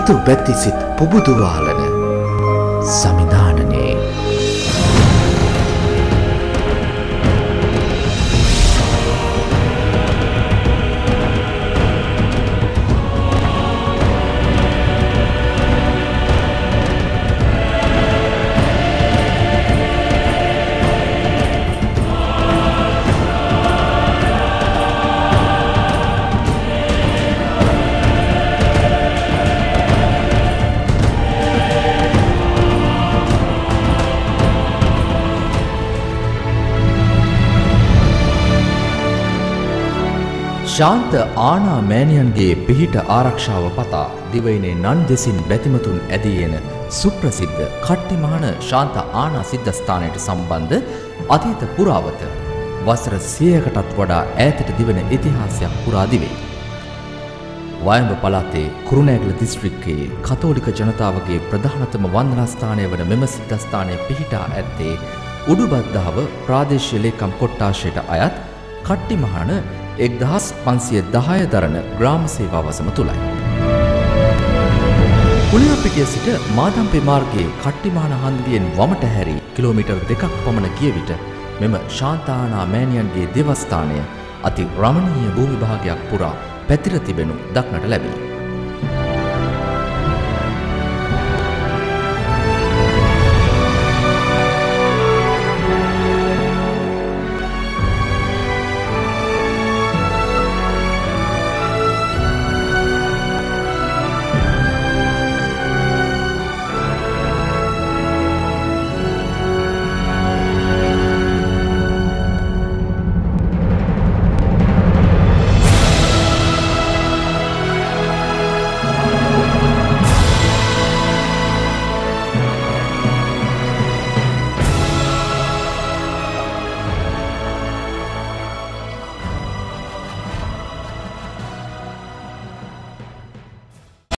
ඉතුරු පැත්ති සිත් පුබුදුවාලන සමිධානනේ ශාන්ත ආනා මෑණියන්ගේ පිහිට ආරක්ෂාව පතා දිවයිනේ නන් දෙසින් බැතිමතුන් ඇදී එන සුප්‍රසිද්ධ කට්ටිමහන ශාන්ත ආනා සිද්ධස්ථානයට සම්බන්ධ අතීත පුරාවත වසර 100කටත් වඩා ඈතට දිවෙන ඉතිහාසයක් පුරා දිවේ. වයඹ පළාතේ කුරුණෑගල දිස්ත්‍රික්කයේ කතෝලික ජනතාවගේ ප්‍රධානතම වන්දනාස්ථානය වන මෙම සිද්ධස්ථානයේ පිහිටා ඇත්තේ උඩුබද්දාව ප්‍රාදේශීය ලේකම් කොට්ටාශයට අයත් කට්ටිමහන 1510 දරන ග්‍රාම සේවා වසම තුලයි. කුලියාපිටිය සිට මාදම්පේ මාර්ගයේ කට්ටිමහන හන්දියෙන් වමට හැරී කිලෝමීටර් 2ක් පමණ ගිය විට මෙම ශාන්තානා මෑණියන්ගේ දේවස්ථානය අති රමණීය භූමි භාගයක් පුරා පැතිර තිබෙනු දක්නට ලැබේ.